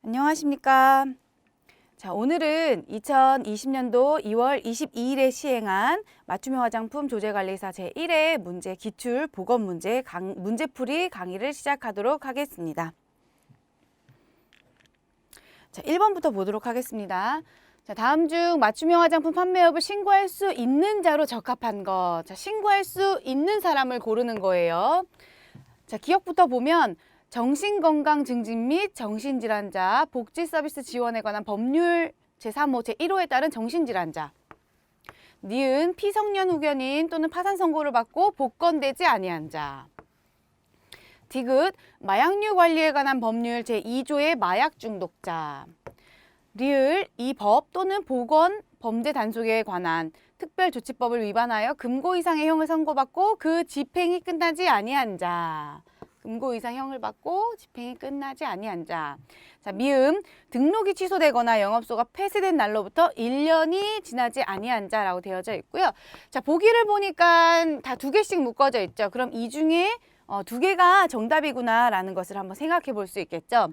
안녕하십니까. 자, 오늘은 2020년도 2월 22일에 시행한 맞춤형 화장품 조제관리사 제1회 문제 기출 보건 문제 문제풀이 강의를 시작하도록 하겠습니다. 자, 1번부터 보도록 하겠습니다. 자, 다음 중 맞춤형 화장품 판매업을 신고할 수 있는 자로 적합한 것. 자, 신고할 수 있는 사람을 고르는 거예요. 자, 기억부터 보면 정신건강 증진 및 정신질환자, 복지서비스 지원에 관한 법률 제3호, 제1호에 따른 정신질환자. 니은 피성년 후견인 또는 파산 선고를 받고 복권되지 아니한 자. 디귿 마약류 관리에 관한 법률 제2조의 마약 중독자. 리을 이 법 또는 보건 범죄 단속에 관한 특별조치법을 위반하여 금고 이상의 형을 선고받고 그 집행이 끝나지 아니한 자. 금고 이상 형을 받고 집행이 끝나지 아니한 자. 자, 미음 등록이 취소되거나 영업소가 폐쇄된 날로부터 1년이 지나지 아니한 자라고 되어져 있고요. 자, 보기를 보니까 다 두 개씩 묶어져 있죠. 그럼 이 중에 두 개가 정답이구나라는 것을 한번 생각해 볼 수 있겠죠.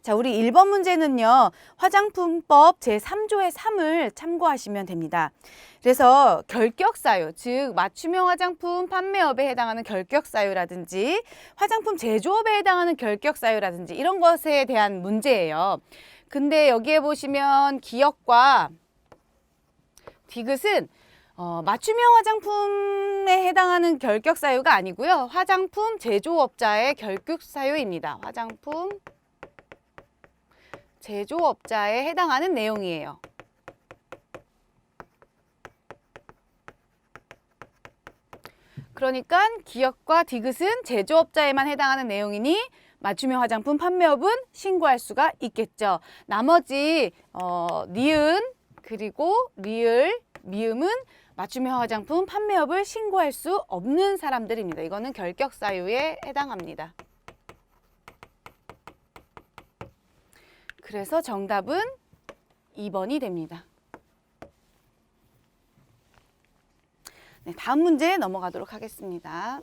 자, 우리 1번 문제는요. 화장품법 제3조의 3을 참고하시면 됩니다. 그래서 결격사유, 즉 맞춤형 화장품 판매업에 해당하는 결격사유라든지 화장품 제조업에 해당하는 결격사유라든지 이런 것에 대한 문제예요. 근데 여기에 보시면 기역과 디귿은 맞춤형 화장품에 해당하는 결격사유가 아니고요. 화장품 제조업자의 결격사유입니다. 화장품 제조업자에 해당하는 내용이에요. 그러니까 기역과 디귿은 제조업자에만 해당하는 내용이니 맞춤형 화장품 판매업은 신고할 수가 있겠죠. 나머지 니은 그리고 리을, 미음은 맞춤형 화장품 판매업을 신고할 수 없는 사람들입니다. 이거는 결격사유에 해당합니다. 그래서 정답은 2번이 됩니다. 네, 다음 문제 넘어가도록 하겠습니다.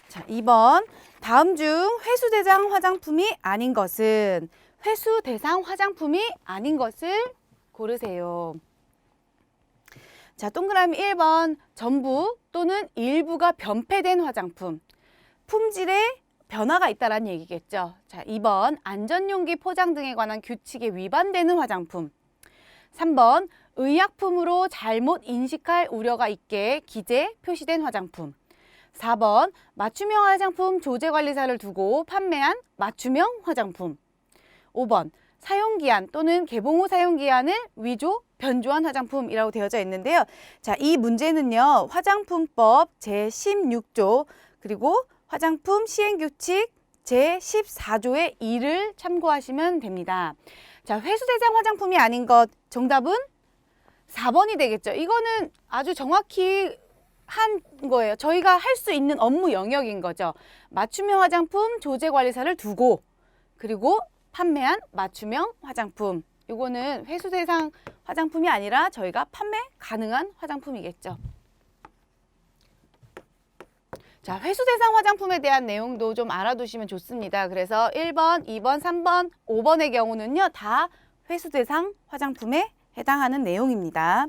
자, 2번. 다음 중 회수 대상 화장품이 아닌 것은 회수 대상 화장품이 아닌 것을 고르세요. 자, 동그라미 1번 전부 또는 일부가 변폐된 화장품. 품질에 변화가 있다라는 얘기겠죠. 자, 2번 안전용기 포장 등에 관한 규칙에 위반되는 화장품. 3번 의약품으로 잘못 인식할 우려가 있게 기재 표시된 화장품. 4번 맞춤형 화장품 조제관리사를 두고 판매한 맞춤형 화장품. 5번 사용기한 또는 개봉 후 사용기한을 위조, 변조한 화장품이라고 되어져 있는데요. 자, 이 문제는요. 화장품법 제16조 그리고 화장품 시행규칙 제14조의 2를 참고하시면 됩니다. 자, 회수대상 화장품이 아닌 것 정답은 4번이 되겠죠. 이거는 아주 정확히 한 거예요. 저희가 할 수 있는 업무 영역인 거죠. 맞춤형 화장품 조제관리사를 두고 그리고 판매한 맞춤형 화장품. 이거는 회수대상 화장품이 아니라 저희가 판매 가능한 화장품이겠죠. 자, 회수대상 화장품에 대한 내용도 좀 알아두시면 좋습니다. 그래서 1번, 2번, 3번, 5번의 경우는요. 다 회수대상 화장품에 해당하는 내용입니다.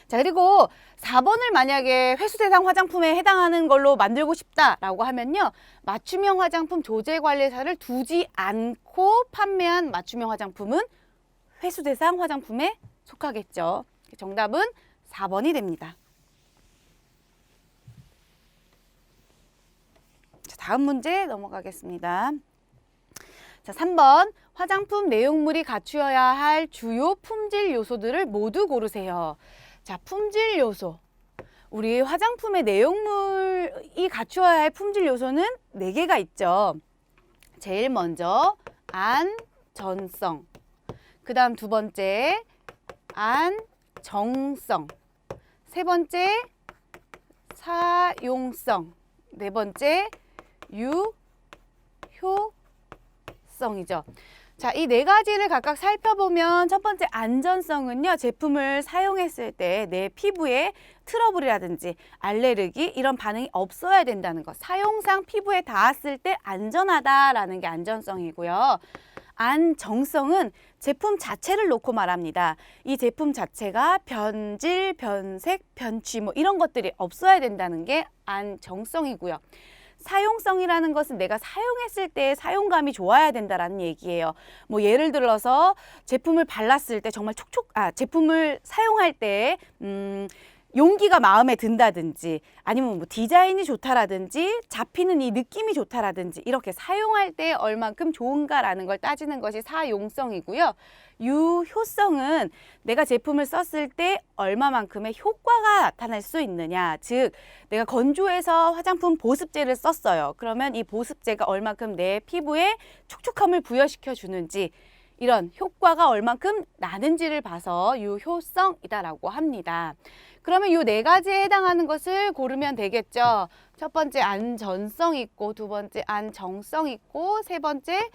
자, 그리고 4번을 만약에 회수대상 화장품에 해당하는 걸로 만들고 싶다라고 하면요. 맞춤형 화장품 조제관리사를 두지 않고 판매한 맞춤형 화장품은 회수대상 화장품에 속하겠죠. 정답은 4번이 됩니다. 자, 다음 문제 넘어가겠습니다. 자, 3번 화장품 내용물이 갖추어야 할 주요 품질 요소들을 모두 고르세요. 자, 품질 요소. 우리 화장품의 내용물이 갖추어야 할 품질 요소는 4개가 있죠. 제일 먼저 안전성. 그 다음 두 번째 안정성. 세 번째 사용성. 네 번째 유효성이죠. 자, 이 네 가지를 각각 살펴보면 첫 번째 안전성은요. 제품을 사용했을 때 내 피부에 트러블이라든지 알레르기 이런 반응이 없어야 된다는 것. 사용상 피부에 닿았을 때 안전하다라는 게 안전성이고요. 안정성은 제품 자체를 놓고 말합니다. 이 제품 자체가 변질, 변색, 변취 뭐 이런 것들이 없어야 된다는 게 안정성이고요. 사용성이라는 것은 내가 사용했을 때 사용감이 좋아야 된다라는 얘기예요. 뭐 예를 들어서 제품을 발랐을 때 정말 제품을 사용할 때 용기가 마음에 든다든지 아니면 뭐 디자인이 좋다라든지 잡히는 이 느낌이 좋다라든지 이렇게 사용할 때 얼만큼 좋은가라는 걸 따지는 것이 사용성이고요. 유효성은 내가 제품을 썼을 때 얼마만큼의 효과가 나타날 수 있느냐. 즉 내가 건조해서 화장품 보습제를 썼어요. 그러면 이 보습제가 얼만큼 내 피부에 촉촉함을 부여시켜 주는지 이런 효과가 얼만큼 나는지를 봐서 유효성이다라고 합니다. 그러면 이 네 가지에 해당하는 것을 고르면 되겠죠. 첫 번째 안전성 있고, 두 번째 안정성 있고, 세 번째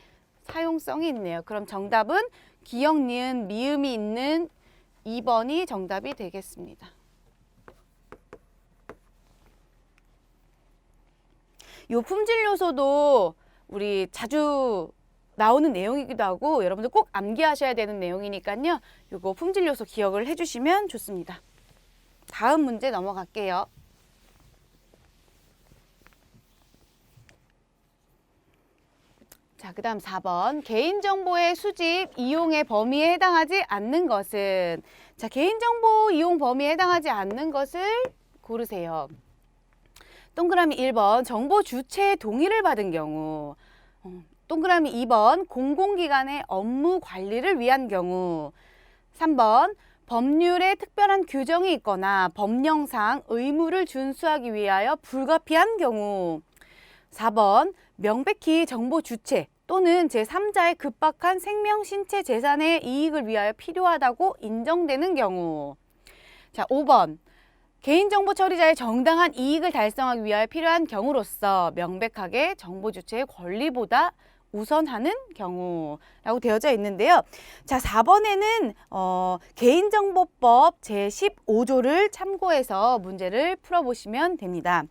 사용성이 있네요. 그럼 정답은 기역, 니은, 미음이 있는 2번이 정답이 되겠습니다. 이 품질 요소도 우리 자주 나오는 내용이기도 하고 여러분들 꼭 암기하셔야 되는 내용이니까요. 이거 품질 요소 기억을 해주시면 좋습니다. 다음 문제 넘어갈게요. 자, 그 다음 4번. 개인정보의 수집, 이용의 범위에 해당하지 않는 것은? 자, 개인정보 이용 범위에 해당하지 않는 것을 고르세요. 동그라미 1번. 정보 주체의 동의를 받은 경우. 동그라미 2번. 공공기관의 업무 관리를 위한 경우. 3번. 법률에 특별한 규정이 있거나 법령상 의무를 준수하기 위하여 불가피한 경우. 4번. 명백히 정보 주체 또는 제3자의 급박한 생명, 신체, 재산의 이익을 위하여 필요하다고 인정되는 경우. 자, 5번. 개인정보 처리자의 정당한 이익을 달성하기 위하여 필요한 경우로서 명백하게 정보 주체의 권리보다 우선하는 경우라고 되어져 있는데요. 자, 4번에는 개인정보법 제15조를 참고해서 문제를 풀어보시면 됩니다.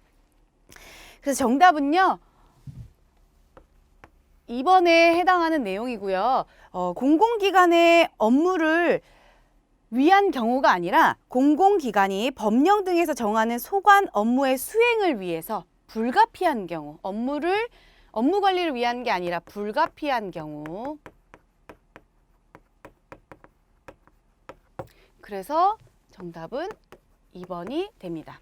그래서 정답은요. 2번에 해당하는 내용이고요. 공공기관의 업무를 위한 경우가 아니라 공공기관이 법령 등에서 정하는 소관 업무의 수행을 위해서 불가피한 경우, 업무 관리를 위한 게 아니라 불가피한 경우. 그래서 정답은 2번이 됩니다.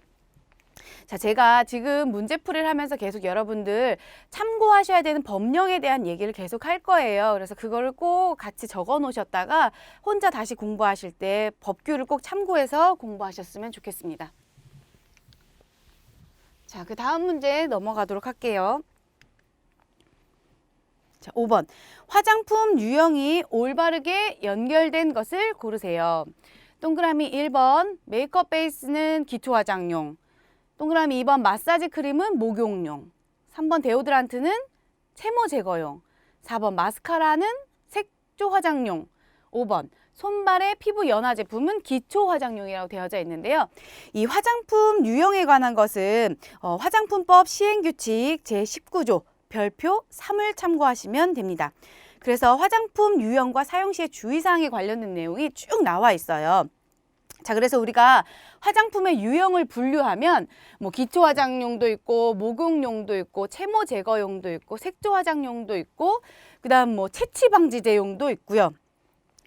자, 제가 지금 문제풀이를 하면서 계속 여러분들 참고하셔야 되는 법령에 대한 얘기를 계속 할 거예요. 그래서 그거를 꼭 같이 적어 놓으셨다가 혼자 다시 공부하실 때 법규를 꼭 참고해서 공부하셨으면 좋겠습니다. 자, 그 다음 문제 넘어가도록 할게요. 자, 5번. 화장품 유형이 올바르게 연결된 것을 고르세요. 동그라미 1번. 메이크업 베이스는 기초 화장용. 동그라미 2번 마사지 크림은 목용용, 3번 데오드란트는 채모 제거용, 4번 마스카라는 색조 화장용, 5번 손발의 피부 연화 제품은 기초 화장용이라고 되어져 있는데요. 이 화장품 유형에 관한 것은 화장품법 시행규칙 제19조 별표 3을 참고하시면 됩니다. 그래서 화장품 유형과 사용 시의 주의사항에 관련된 내용이 쭉 나와 있어요. 자, 그래서 우리가 화장품의 유형을 분류하면 뭐 기초 화장용도 있고 목용용도 있고 채모 제거용도 있고 색조 화장용도 있고 그다음 뭐 채취 방지제용도 있고요.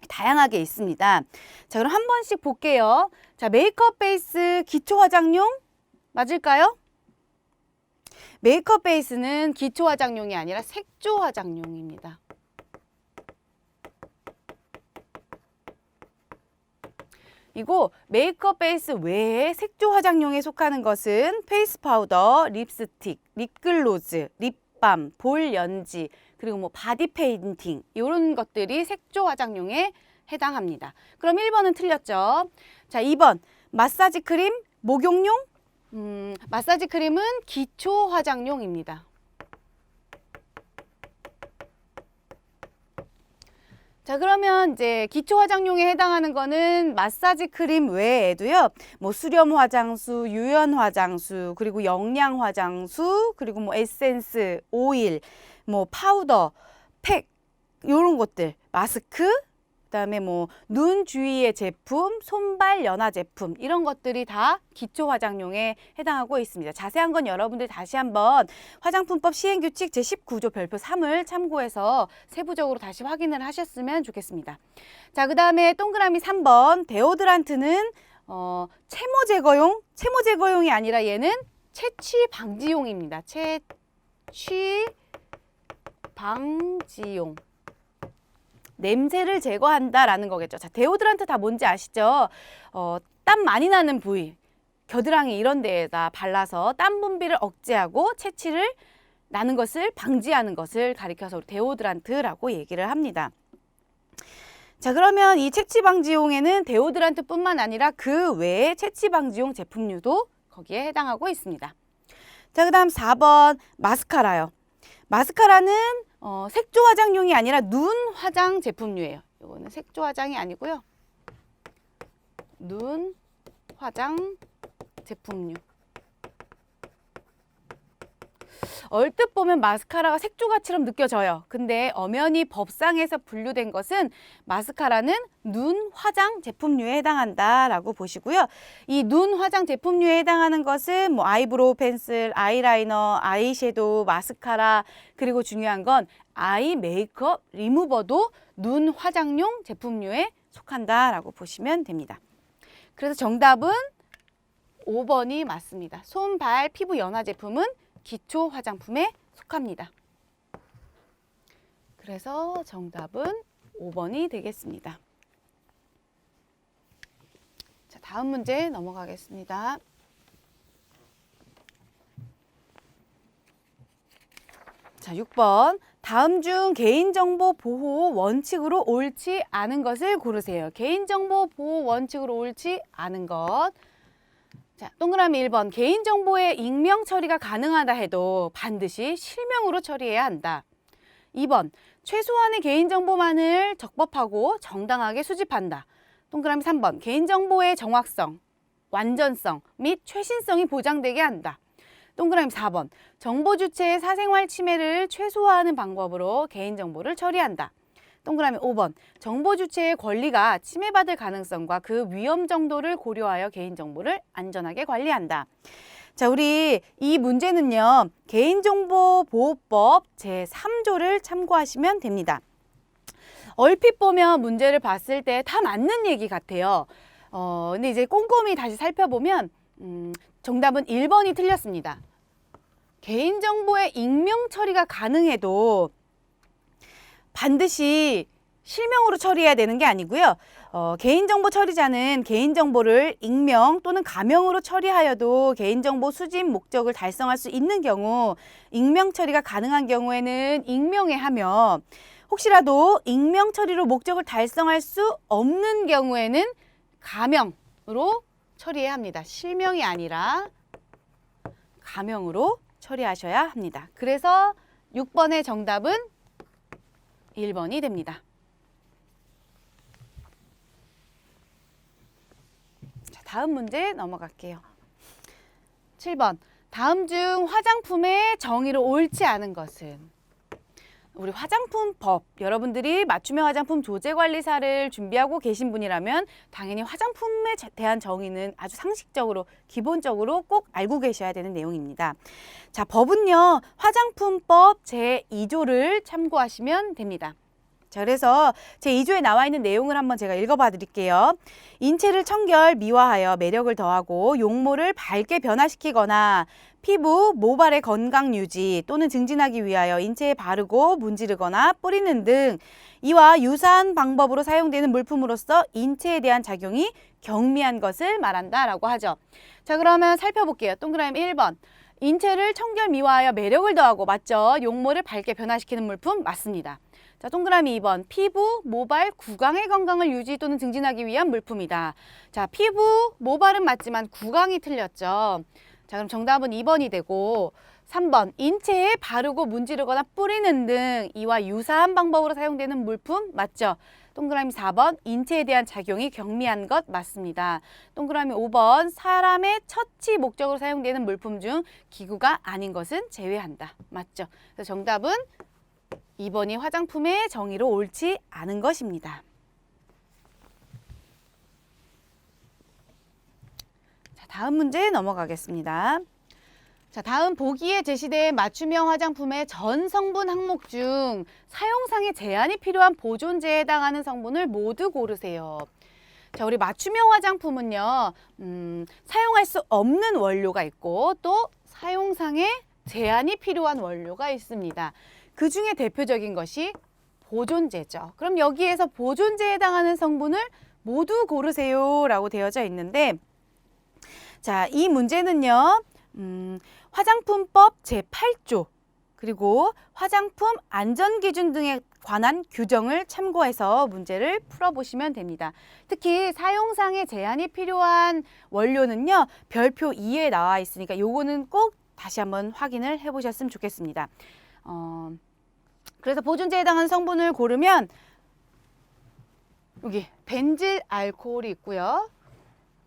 다양하게 있습니다. 자, 그럼 한 번씩 볼게요. 자, 메이크업 베이스 기초 화장용 맞을까요? 메이크업 베이스는 기초 화장용이 아니라 색조 화장용입니다. 이거 메이크업 베이스 외에 색조 화장용에 속하는 것은 페이스 파우더, 립스틱, 립글로즈, 립밤, 볼 연지, 그리고 뭐 바디 페인팅 이런 것들이 색조 화장용에 해당합니다. 그럼 1번은 틀렸죠. 자, 2번 마사지 크림, 목용용? 마사지 크림은 기초 화장용입니다. 자, 그러면 이제 기초 화장용에 해당하는 거는 마사지 크림 외에도요. 뭐 수렴 화장수, 유연 화장수, 그리고 영양 화장수, 그리고 뭐 에센스, 오일, 뭐 파우더, 팩 요런 것들, 마스크, 그다음에 뭐 눈 주위의 제품, 손발 연화 제품 이런 것들이 다 기초 화장용에 해당하고 있습니다. 자세한 건 여러분들 다시 한번 화장품법 시행규칙 제19조 별표 3을 참고해서 세부적으로 다시 확인을 하셨으면 좋겠습니다. 자, 그다음에 동그라미 3번 데오드란트는 채모 제거용이 아니라 얘는 채취 방지용입니다. 채취 방지용. 냄새를 제거한다라는 거겠죠. 자, 데오드란트 다 뭔지 아시죠? 땀 많이 나는 부위, 겨드랑이 이런 데에다 발라서 땀 분비를 억제하고 채취를 나는 것을 방지하는 것을 가리켜서 데오드란트라고 얘기를 합니다. 자, 그러면 이 채취 방지용에는 데오드란트뿐만 아니라 그 외에 채취 방지용 제품류도 거기에 해당하고 있습니다. 자, 그다음 4번 마스카라요. 마스카라는 색조 화장용이 아니라 눈 화장 제품류예요. 이거는 색조 화장이 아니고요. 눈 화장 제품류. 얼뜻 보면 마스카라가 색조같이럼 느껴져요. 근데 엄연히 법상에서 분류된 것은 마스카라는 눈 화장 제품류에 해당한다라고 보시고요. 이 눈 화장 제품류에 해당하는 것은 뭐 아이브로우 펜슬, 아이라이너, 아이섀도우, 마스카라, 그리고 중요한 건 아이 메이크업 리무버도 눈 화장용 제품류에 속한다라고 보시면 됩니다. 그래서 정답은 5번이 맞습니다. 손, 발, 피부 연화 제품은 기초 화장품에 속합니다. 그래서 정답은 5번이 되겠습니다. 자, 다음 문제 넘어가겠습니다. 자, 6번. 다음 중 개인정보 보호 원칙으로 옳지 않은 것을 고르세요. 개인정보 보호 원칙으로 옳지 않은 것. 자, 동그라미 1번. 개인정보의 익명 처리가 가능하다 해도 반드시 실명으로 처리해야 한다. 2번. 최소한의 개인정보만을 적법하고 정당하게 수집한다. 동그라미 3번. 개인정보의 정확성, 완전성 및 최신성이 보장되게 한다. 동그라미 4번. 정보 주체의 사생활 침해를 최소화하는 방법으로 개인정보를 처리한다. 동그라미 5번. 정보 주체의 권리가 침해받을 가능성과 그 위험 정도를 고려하여 개인정보를 안전하게 관리한다. 자, 우리 이 문제는요. 개인정보보호법 제3조를 참고하시면 됩니다. 얼핏 보면 문제를 봤을 때 다 맞는 얘기 같아요. 근데 이제 꼼꼼히 다시 살펴보면 정답은 1번이 틀렸습니다. 개인정보의 익명 처리가 가능해도 반드시 실명으로 처리해야 되는 게 아니고요. 개인정보 처리자는 개인정보를 익명 또는 가명으로 처리하여도 개인정보 수집 목적을 달성할 수 있는 경우, 익명 처리가 가능한 경우에는 익명에 하며, 혹시라도 익명 처리로 목적을 달성할 수 없는 경우에는 가명으로 처리해야 합니다. 실명이 아니라 가명으로 처리하셔야 합니다. 그래서 6번의 정답은 1번이 됩니다. 자, 다음 문제 넘어갈게요. 7번. 다음 중 화장품의 정의로 옳지 않은 것은? 우리 화장품법, 여러분들이 맞춤형 화장품 조제관리사를 준비하고 계신 분이라면 당연히 화장품에 대한 정의는 아주 상식적으로, 기본적으로 꼭 알고 계셔야 되는 내용입니다. 자, 법은요, 화장품법 제2조를 참고하시면 됩니다. 자, 그래서 제2조에 나와 있는 내용을 한번 제가 읽어봐 드릴게요. 인체를 청결, 미화하여 매력을 더하고 용모를 밝게 변화시키거나 피부, 모발의 건강 유지 또는 증진하기 위하여 인체에 바르고 문지르거나 뿌리는 등 이와 유사한 방법으로 사용되는 물품으로서 인체에 대한 작용이 경미한 것을 말한다라고 하죠. 자, 그러면 살펴볼게요. 동그라미 1번. 인체를 청결, 미화하여 매력을 더하고 맞죠? 용모를 밝게 변화시키는 물품 맞습니다. 자, 동그라미 2번. 피부, 모발, 구강의 건강을 유지 또는 증진하기 위한 물품이다. 자, 피부, 모발은 맞지만 구강이 틀렸죠. 자, 그럼 정답은 2번이 되고 3번 인체에 바르고 문지르거나 뿌리는 등 이와 유사한 방법으로 사용되는 물품 맞죠? 동그라미 4번 인체에 대한 작용이 경미한 것 맞습니다. 동그라미 5번 사람의 처치 목적으로 사용되는 물품 중 기구가 아닌 것은 제외한다. 맞죠? 그래서 정답은 2번이 화장품의 정의로 옳지 않은 것입니다. 자, 다음 문제 넘어가겠습니다. 자, 다음 보기에 제시된 맞춤형 화장품의 전 성분 항목 중 사용상의 제한이 필요한 보존제에 해당하는 성분을 모두 고르세요. 자, 우리 맞춤형 화장품은요, 사용할 수 없는 원료가 있고 또 사용상의 제한이 필요한 원료가 있습니다. 그 중에 대표적인 것이 보존제죠. 그럼 여기에서 보존제에 해당하는 성분을 모두 고르세요 라고 되어져 있는데, 자, 이 문제는요, 화장품법 제8조 그리고 화장품 안전기준 등에 관한 규정을 참고해서 문제를 풀어보시면 됩니다. 특히 사용상의 제한이 필요한 원료는요, 별표 2에 나와 있으니까 요거는 꼭 다시 한번 확인을 해보셨으면 좋겠습니다. 그래서 보존제에 해당하는 성분을 고르면 여기 벤질 알코올이 있고요.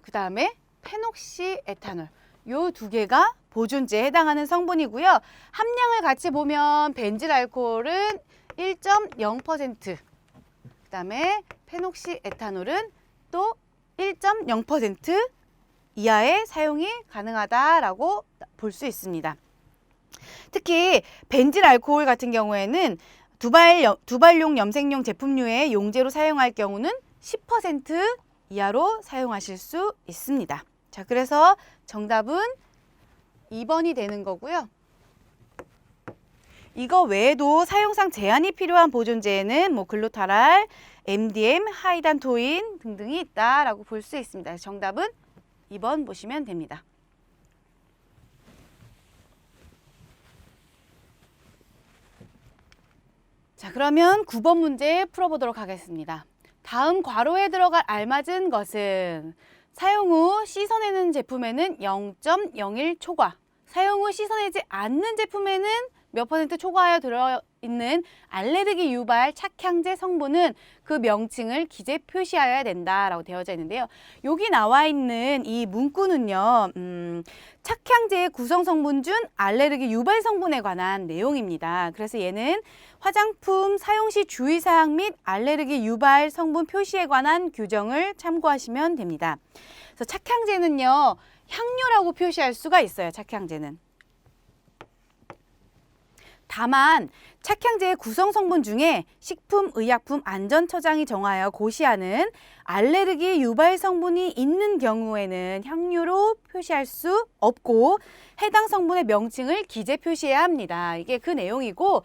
그 다음에 페녹시에탄올 요 두 개가 보존제에 해당하는 성분이고요. 함량을 같이 보면 벤질 알코올은 1.0%, 그 다음에 페녹시에탄올은 또 1.0% 이하의 사용이 가능하다라고 볼 수 있습니다. 특히 벤질 알코올 같은 경우에는 두발용 염색용 제품류의 용제로 사용할 경우는 10% 이하로 사용하실 수 있습니다. 자, 그래서 정답은 2번이 되는 거고요. 이거 외에도 사용상 제한이 필요한 보존제에는 뭐 글루타랄, MDM, 하이단토인 등등이 있다라고 볼 수 있습니다. 정답은 2번 보시면 됩니다. 자, 그러면 9번 문제 풀어보도록 하겠습니다. 다음 괄호에 들어갈 알맞은 것은 사용 후 씻어내는 제품에는 0.01 초과, 사용 후 씻어내지 않는 제품에는 몇 퍼센트 초과하여 들어있는 알레르기 유발 착향제 성분은 그 명칭을 기재 표시하여야 된다라고 되어져 있는데요. 여기 나와 있는 이 문구는요, 착향제의 구성 성분 중 알레르기 유발 성분에 관한 내용입니다. 그래서 얘는 화장품 사용 시 주의사항 및 알레르기 유발 성분 표시에 관한 규정을 참고하시면 됩니다. 그래서 착향제는요, 향료라고 표시할 수가 있어요. 착향제는. 다만 착향제의 구성 성분 중에 식품의약품안전처장이 정하여 고시하는 알레르기 유발 성분이 있는 경우에는 향료로 표시할 수 없고 해당 성분의 명칭을 기재 표시해야 합니다. 이게 그 내용이고,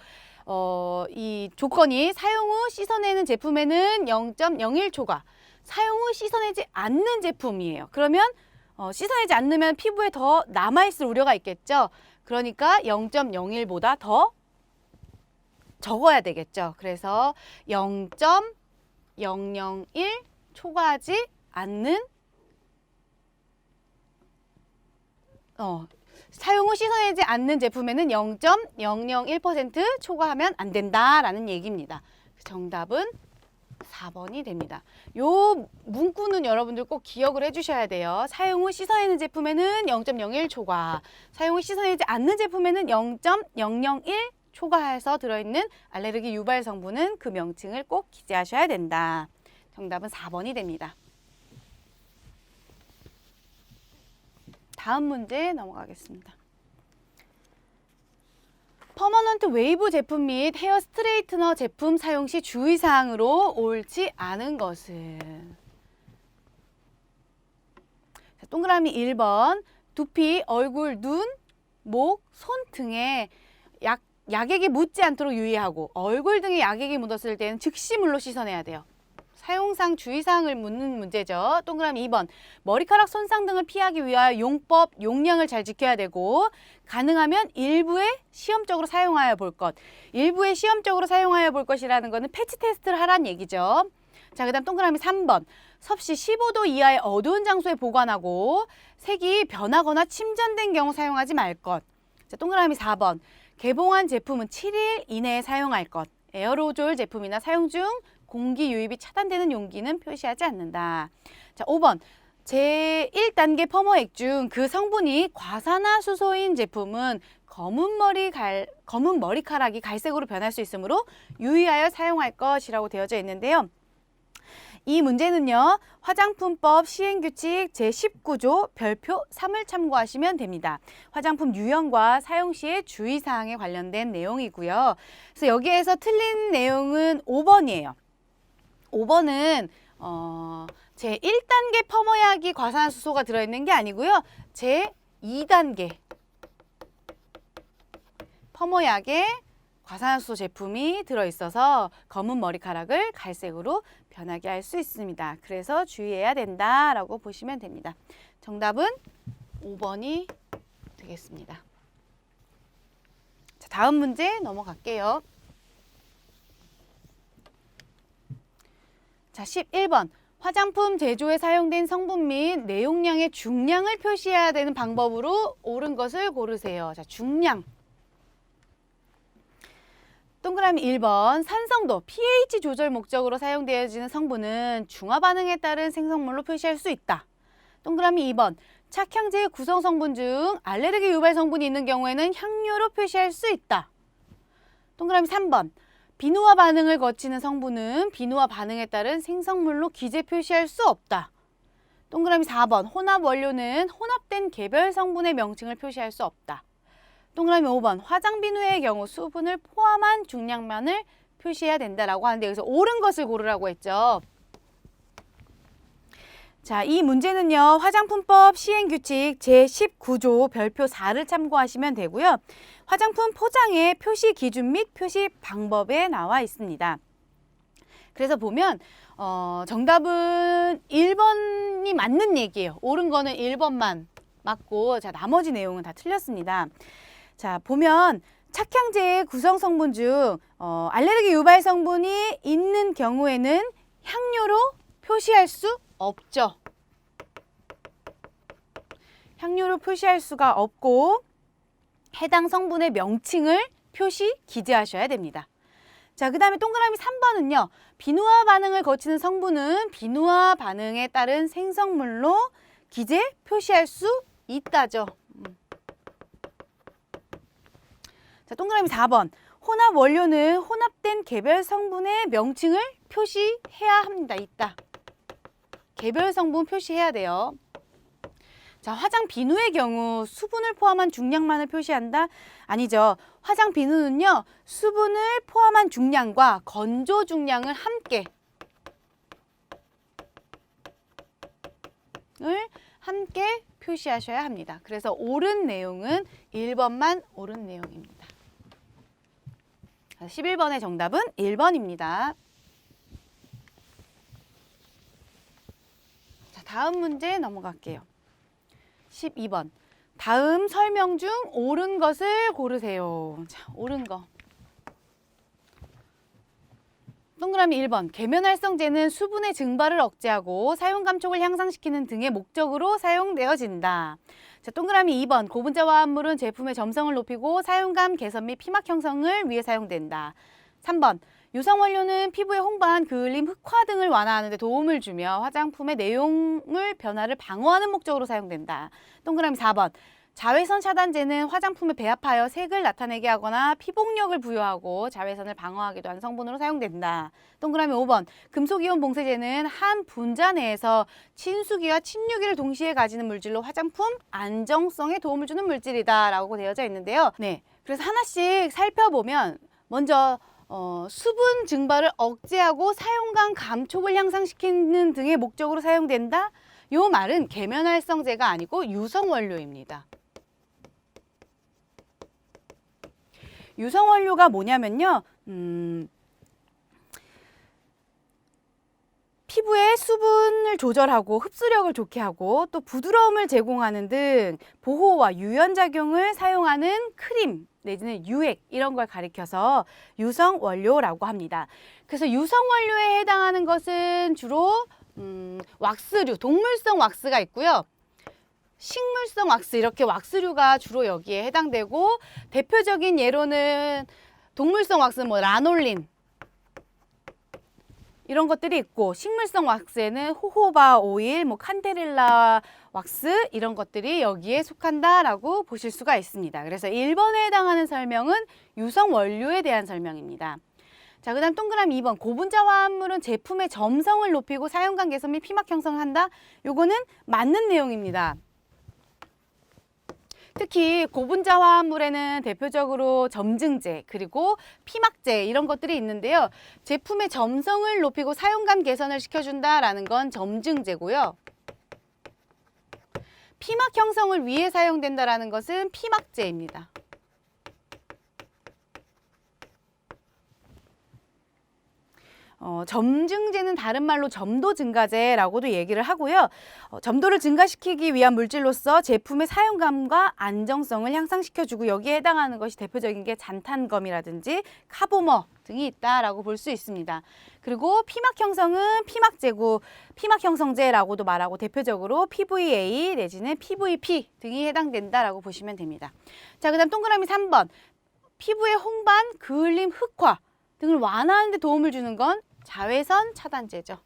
이 조건이 사용 후 씻어내는 제품에는 0.01 초과, 사용 후 씻어내지 않는 제품이에요. 그러면 씻어내지 않으면 피부에 더 남아있을 우려가 있겠죠. 그러니까 0.01보다 더 적어야 되겠죠. 그래서 0.001 초과하지 않는 사용 후 씻어내지 않는 제품에는 0.001% 초과하면 안 된다라는 얘기입니다. 정답은 4번이 됩니다. 요 문구는 여러분들 꼭 기억을 해주셔야 돼요. 사용 후 씻어내는 제품에는 0.01 초과, 사용 후 씻어내지 않는 제품에는 0.001 초과해서 들어있는 알레르기 유발 성분은 그 명칭을 꼭 기재하셔야 된다. 정답은 4번이 됩니다. 다음 문제 넘어가겠습니다. 퍼머넌트 웨이브 제품 및 헤어 스트레이트너 제품 사용 시 주의사항으로 옳지 않은 것은? 자, 동그라미 1번 두피, 얼굴, 눈, 목, 손 등에 약액이 묻지 않도록 유의하고 얼굴 등에 약액이 묻었을 때는 즉시 물로 씻어내야 돼요. 사용상 주의사항을 묻는 문제죠. 동그라미 2번 머리카락 손상 등을 피하기 위하여 용법, 용량을 잘 지켜야 되고 가능하면 일부에 시험적으로 사용하여 볼 것. 일부에 시험적으로 사용하여 볼 것이라는 것은 패치 테스트를 하라는 얘기죠. 자, 그 다음 동그라미 3번 섭씨 15도 이하의 어두운 장소에 보관하고 색이 변하거나 침전된 경우 사용하지 말 것. 자, 동그라미 4번. 개봉한 제품은 7일 이내에 사용할 것. 에어로졸 제품이나 사용 중 공기 유입이 차단되는 용기는 표시하지 않는다. 자, 5번. 제1단계 펌어액 중 그 성분이 과산화수소인 제품은 검은 머리카락이 갈색으로 변할 수 있으므로 유의하여 사용할 것이라고 되어져 있는데요. 이 문제는요, 화장품법 시행규칙 제19조 별표 3을 참고하시면 됩니다. 화장품 유형과 사용 시의 주의사항에 관련된 내용이고요. 그래서 여기에서 틀린 내용은 5번이에요. 5번은 제1단계 펌어약이 과산화수소가 들어있는 게 아니고요. 제2단계 펌어약에 과산화수소 제품이 들어있어서 검은 머리카락을 갈색으로 변하게 할 수 있습니다. 그래서 주의해야 된다라고 보시면 됩니다. 정답은 5번이 되겠습니다. 자, 다음 문제 넘어갈게요. 자, 11번. 화장품 제조에 사용된 성분 및 내용량의 중량을 표시해야 되는 방법으로 옳은 것을 고르세요. 자, 중량. 동그라미 1번. 산성도, pH 조절 목적으로 사용되어지는 성분은 중화 반응에 따른 생성물로 표시할 수 있다. 동그라미 2번. 착향제의 구성 성분 중 알레르기 유발 성분이 있는 경우에는 향료로 표시할 수 있다. 동그라미 3번. 비누화 반응을 거치는 성분은 비누화 반응에 따른 생성물로 기재 표시할 수 없다. 동그라미 4번. 혼합 원료는 혼합된 개별 성분의 명칭을 표시할 수 없다. 동그라미 5번. 화장 비누의 경우 수분을 포함한 중량만을 표시해야 된다라고 하는데 여기서 옳은 것을 고르라고 했죠. 자, 이 문제는요, 화장품법 시행규칙 제19조 별표 4를 참고하시면 되고요. 화장품 포장의 표시 기준 및 표시 방법에 나와 있습니다. 그래서 보면 정답은 1번이 맞는 얘기예요. 옳은 거는 1번만 맞고, 자, 나머지 내용은 다 틀렸습니다. 자, 보면 착향제의 구성 성분 중 알레르기 유발 성분이 있는 경우에는 향료로 표시할 수 없죠. 향료로 표시할 수가 없고 해당 성분의 명칭을 표시 기재하셔야 됩니다. 자, 그 다음에 동그라미 3번은요. 비누화 반응을 거치는 성분은 비누화 반응에 따른 생성물로 기재 표시할 수 있다죠. 자, 동그라미 4번. 혼합 원료는 혼합된 개별 성분의 명칭을 표시해야 합니다. 있다. 개별 성분 표시해야 돼요. 자, 화장 비누의 경우 수분을 포함한 중량만을 표시한다? 아니죠. 화장 비누는요, 수분을 포함한 중량과 건조 중량을 함께 표시하셔야 합니다. 그래서 옳은 내용은 1번만 옳은 내용입니다. 11번의 정답은 1번입니다. 자, 다음 문제 넘어갈게요. 12번. 다음 설명 중 옳은 것을 고르세요. 자, 옳은 거. 동그라미 1번. 계면활성제는 수분의 증발을 억제하고 사용 감촉을 향상시키는 등의 목적으로 사용되어진다. 자, 동그라미 2번. 고분자 화합물은 제품의 점성을 높이고 사용감 개선 및 피막 형성을 위해 사용된다. 3번. 유성 원료는 피부에 홍반, 그을림, 흑화 등을 완화하는 데 도움을 주며 화장품의 내용물 변화를 방어하는 목적으로 사용된다. 동그라미 4번. 자외선 차단제는 화장품에 배합하여 색을 나타내게 하거나 피복력을 부여하고 자외선을 방어하기도 하는 성분으로 사용된다. 동그라미 5번. 금속이온 봉쇄제는 한 분자 내에서 친수기와 친유기를 동시에 가지는 물질로 화장품 안정성에 도움을 주는 물질이다 라고 되어져 있는데요. 네, 그래서 하나씩 살펴보면 먼저 수분 증발을 억제하고 사용감 감촉을 향상시키는 등의 목적으로 사용된다. 이 말은 계면활성제가 아니고 유성원료입니다. 유성원료가 뭐냐면요. 피부의 수분을 조절하고 흡수력을 좋게 하고 또 부드러움을 제공하는 등 보호와 유연작용을 사용하는 크림 내지는 유액 이런 걸 가리켜서 유성원료라고 합니다. 그래서 유성원료에 해당하는 것은 주로 왁스류, 동물성 왁스가 있고요. 식물성 왁스, 이렇게 왁스류가 주로 여기에 해당되고, 대표적인 예로는 동물성 왁스, 뭐 라놀린 이런 것들이 있고, 식물성 왁스에는 호호바 오일, 뭐 칸데릴라 왁스 이런 것들이 여기에 속한다라고 보실 수가 있습니다. 그래서 1번에 해당하는 설명은 유성 원료에 대한 설명입니다. 자, 그다음 동그라미 2번. 고분자 화합물은 제품의 점성을 높이고 사용감 개선 및 피막 형성을 한다. 요거는 맞는 내용입니다. 특히 고분자 화합물에는 대표적으로 점증제 그리고 피막제 이런 것들이 있는데요. 제품의 점성을 높이고 사용감 개선을 시켜준다라는 건 점증제고요. 피막 형성을 위해 사용된다라는 것은 피막제입니다. 점증제는 다른 말로 점도 증가제라고도 얘기를 하고요. 점도를 증가시키기 위한 물질로서 제품의 사용감과 안정성을 향상시켜주고, 여기에 해당하는 것이 대표적인 게 잔탄검이라든지 카보머 등이 있다라고 볼 수 있습니다. 그리고 피막 형성은 피막제고 피막 형성제라고도 말하고, 대표적으로 PVA 내지는 PVP 등이 해당된다라고 보시면 됩니다. 자, 그다음 동그라미 3번. 피부의 홍반, 그을림, 흑화 등을 완화하는 데 도움을 주는 건 자외선 차단제죠.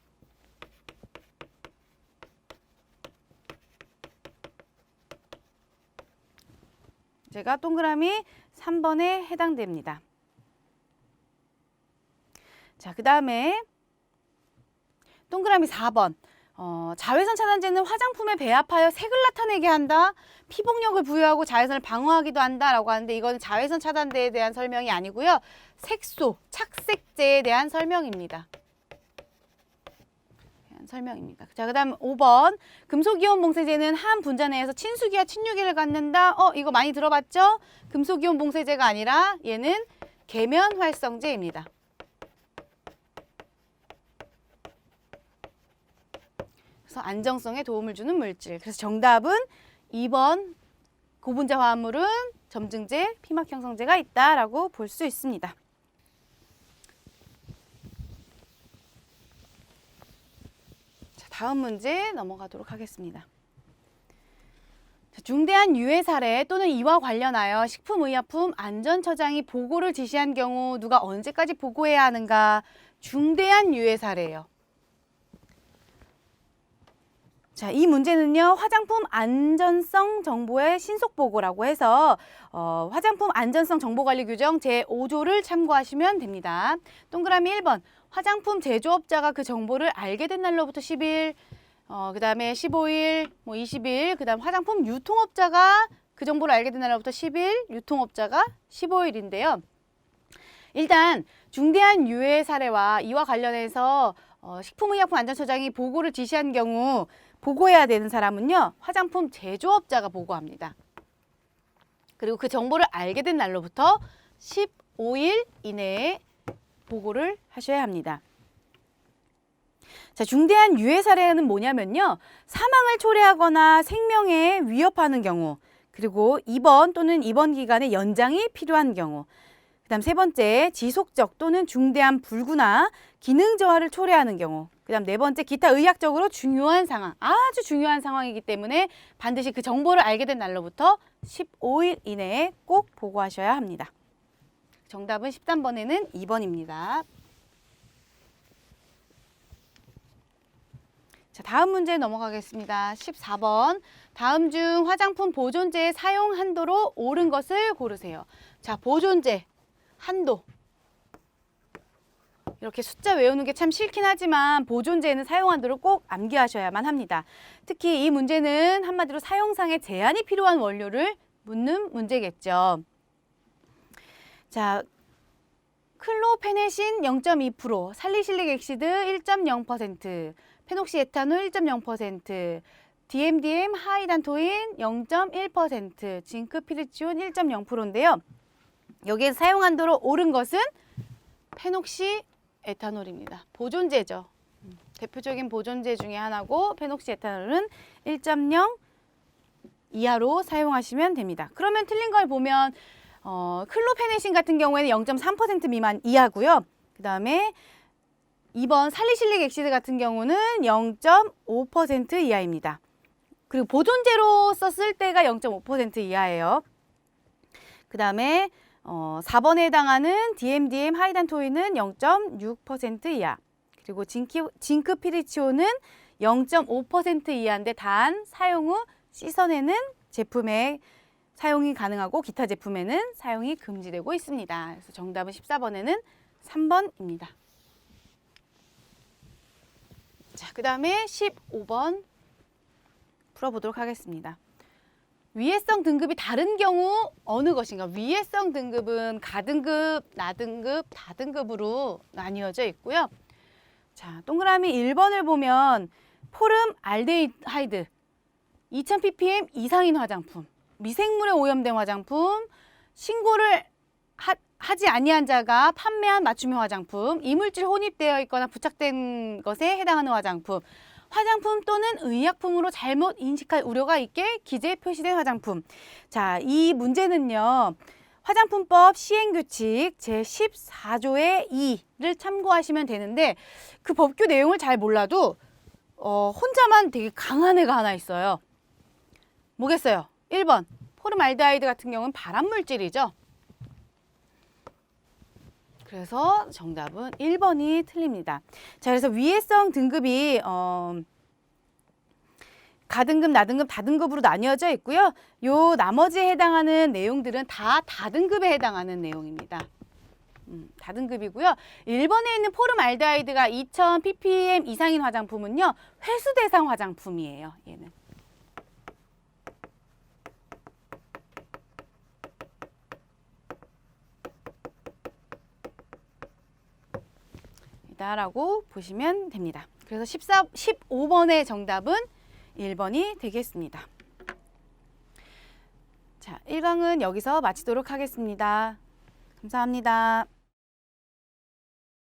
제가 동그라미 3번에 해당됩니다. 자, 그 다음에 동그라미 4번. 자외선 차단제는 화장품에 배합하여 색을 나타내게 한다. 피복력을 부여하고 자외선을 방어하기도 한다라고 하는데, 이건 자외선 차단제에 대한 설명이 아니고요. 색소, 착색제에 대한 설명입니다. 자, 그다음 5번. 금속이온 봉쇄제는 한 분자 내에서 친수기와 친유기를 갖는다. 이거 많이 들어봤죠? 금속이온 봉쇄제가 아니라 얘는 계면 활성제입니다. 그래서 안정성에 도움을 주는 물질. 그래서 정답은 2번. 고분자 화합물은 점증제, 피막 형성제가 있다라고 볼 수 있습니다. 자, 다음 문제 넘어가도록 하겠습니다. 자, 중대한 유해 사례 또는 이와 관련하여 식품의약품 안전처장이 보고를 지시한 경우 누가 언제까지 보고해야 하는가? 중대한 유해 사례예요. 자, 이 문제는요, 화장품 안전성 정보의 신속 보고라고 해서 화장품 안전성 정보관리 규정 제5조를 참고하시면 됩니다. 동그라미 1번. 화장품 제조업자가 그 정보를 알게 된 날로부터 10일, 그 다음에 15일, 뭐 20일, 그 다음 화장품 유통업자가 그 정보를 알게 된 날로부터 10일, 유통업자가 15일인데요. 일단 중대한 유해 사례와 이와 관련해서 식품의약품 안전처장이 보고를 지시한 경우 보고해야 되는 사람은요, 화장품 제조업자가 보고합니다. 그리고 그 정보를 알게 된 날로부터 15일 이내에 보고를 하셔야 합니다. 자, 중대한 유해 사례는 뭐냐면요, 사망을 초래하거나 생명에 위협하는 경우, 그리고 입원 또는 입원 기간의 연장이 필요한 경우, 그 다음 세 번째, 지속적 또는 중대한 불구나 기능 저하를 초래하는 경우, 그 다음 네 번째, 기타 의학적으로 중요한 상황, 아주 중요한 상황이기 때문에 반드시 그 정보를 알게 된 날로부터 15일 이내에 꼭 보고하셔야 합니다. 정답은 13번에는 2번입니다. 자, 다음 문제 넘어가겠습니다. 14번. 다음 중 화장품 보존제의 사용 한도로 옳은 것을 고르세요. 자, 보존제 한도. 이렇게 숫자 외우는 게 참 싫긴 하지만 보존제에는 사용 한도를 꼭 암기하셔야만 합니다. 특히 이 문제는 한마디로 사용상의 제한이 필요한 원료를 묻는 문제겠죠. 자, 클로페네신 0.2%, 살리실릭 엑시드 1.0%, 페녹시에탄올 1.0%, DMDM 하이단토인 0.1%, 징크피리치온 1.0%인데요. 여기에 사용 한도로 옳은 것은 페녹시에탄올입니다. 보존제죠. 대표적인 보존제 중에 하나고 페녹시에탄올은 1.0 이하로 사용하시면 됩니다. 그러면 틀린 걸 보면 클로페네신 같은 경우에는 0.3% 미만 이하고요. 그 다음에 2번 살리실릭 엑시드 같은 경우는 0.5% 이하입니다. 그리고 보존제로 썼을 때가 0.5% 이하예요. 그 다음에 4번에 해당하는 DMDM 하이단토인은 0.6% 이하. 그리고 징크 피리치오는 0.5% 이하인데 단 사용 후 씻어내는 제품에 사용이 가능하고 기타 제품에는 사용이 금지되고 있습니다. 그래서 정답은 14번에는 3번입니다. 자, 그 다음에 15번 풀어보도록 하겠습니다. 위해성 등급이 다른 경우 어느 것인가? 위해성 등급은 가등급, 나등급, 다등급으로 나뉘어져 있고요. 자, 동그라미 1번을 보면 포름 알데하이드 2000ppm 이상인 화장품, 미생물에 오염된 화장품, 신고를 하지 아니한 자가 판매한 맞춤형 화장품, 이물질 혼입되어 있거나 부착된 것에 해당하는 화장품, 화장품 또는 의약품으로 잘못 인식할 우려가 있게 기재에 표시된 화장품. 자, 이 문제는요. 화장품법 시행규칙 제14조의 2를 참고하시면 되는데 그 법규 내용을 잘 몰라도 혼자만 되게 강한 애가 하나 있어요. 뭐겠어요? 1번 포름알데하이드 같은 경우는 발암물질이죠. 그래서 정답은 1번이 틀립니다. 자, 그래서 위해성 등급이 가등급, 나등급, 다등급으로 나뉘어져 있고요. 요 나머지에 해당하는 내용들은 다 다등급에 해당하는 내용입니다. 다등급이고요. 1번에 있는 포름알데하이드가 2000ppm 이상인 화장품은요. 회수 대상 화장품이에요. 얘는. 라고 보시면 됩니다. 그래서 15번의 정답은 1번이 되겠습니다. 자, 1강은 여기서 마치도록 하겠습니다. 감사합니다.